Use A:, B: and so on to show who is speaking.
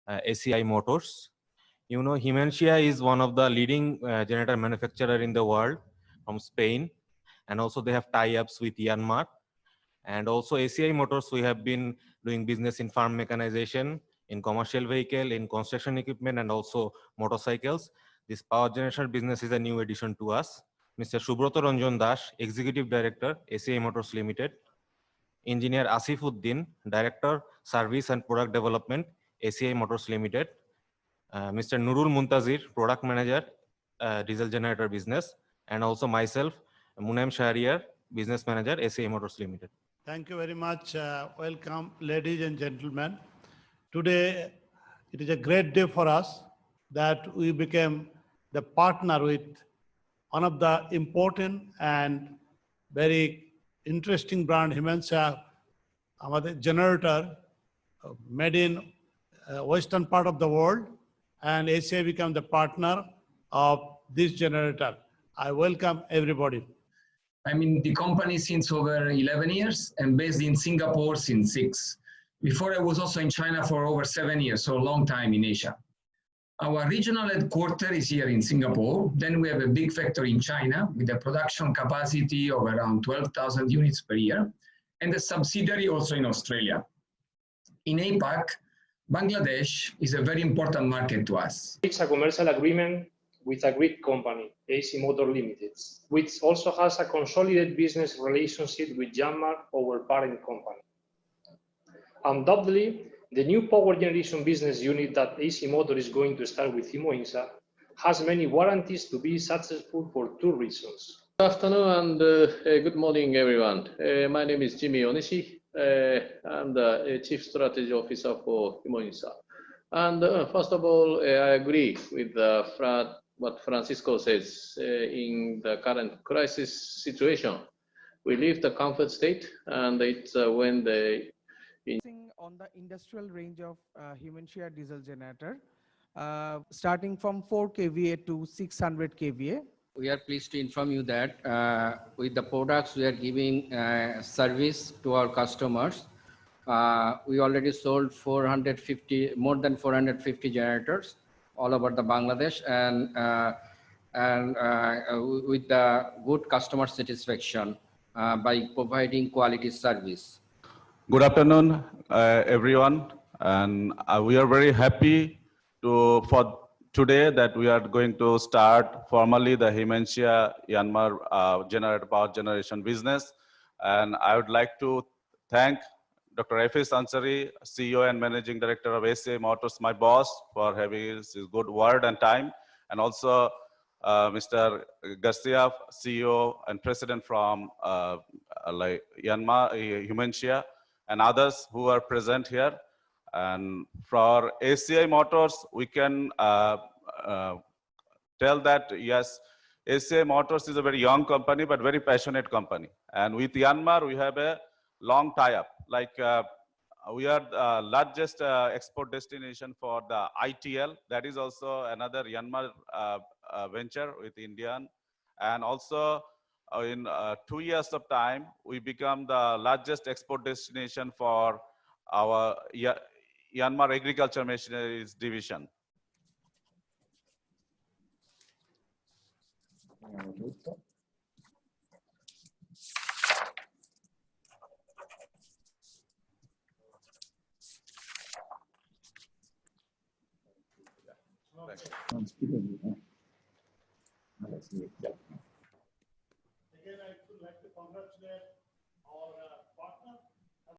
A: ACI Motors. You know, Himencia is one of the leading generator manufacturer in the world from Spain. And also they have tie-ups with Yanmar. And also ACI Motors, we have been doing business in farm mechanization, in commercial vehicle, in construction equipment, and also motorcycles. This power generation business is a new addition to us. Mr. Subroto Ranjan Dash, Executive Director, ACI Motors Limited. Engineer Asif Uddin, Director, Service and Product Development, ACI Motors Limited. Mr. Nurul Muntazir, Product Manager, Diesel Generator Business. And also myself, Munem Shahriar, Business Manager, ACI Motors Limited.
B: Thank you very much. Welcome, ladies and gentlemen. Today, it is a great day for us that we became the partner with one of the important and very interesting brand, Himencia, our generator, made in western part of the world, and ACI became the partner of this generator. I welcome everybody.
C: I'm in the company since over 11 years and based in Singapore since 6. Before I was also in China for over 7 years, so a long time in Asia. Our regional headquarters is here in Singapore. Then we have a big factory in China with a production capacity of around 12,000 units per year, and a subsidiary also in Australia. In APAC, Bangladesh is a very important market to us.
D: It's a commercial agreement with a Greek company, AC Motor Limited, which also has a consolidated business relationship with Yanmar, our parent company. Undoubtedly, the new power generation business unit that AC Motor is going to start with Himencia has many warranties to be successful for 2 reasons.
E: Good afternoon and good morning, everyone. My name is Jimmy Onishi. I'm the Chief Strategy Officer for Himencia. And first of all, I agree with what Francisco says. In the current crisis situation, we leave the comfort state, and it's when the
F: on the industrial range of Himencia diesel generator, starting from 4 kVA to 600 kVA.
G: We are pleased to inform you that with the products we are giving service to our customers. We already sold more than 450 generators all over the Bangladesh, and with the good customer satisfaction by providing quality service.
H: Good afternoon, everyone, and we are very happy for today that we are going to start formally the Himencia Yanmar power generation business. And I would like to thank Dr. F.S. Ansari, CEO and Managing Director of ACI Motors, my boss, for having his good word and time, and also Mr. Garcia, CEO and President from Yanmar, Himencia, and others who are present here. And for ACI Motors, we can tell that, yes, ACI Motors is a very young company, but very passionate company. And with Yanmar, we have a long tie-up. Like we are the largest export destination for the ITL. That is also another Yanmar venture with Indian. And also in 2 years of time, we become the largest export destination for our Yanmar Agriculture Machineries division.
B: Again, I would like to congratulate our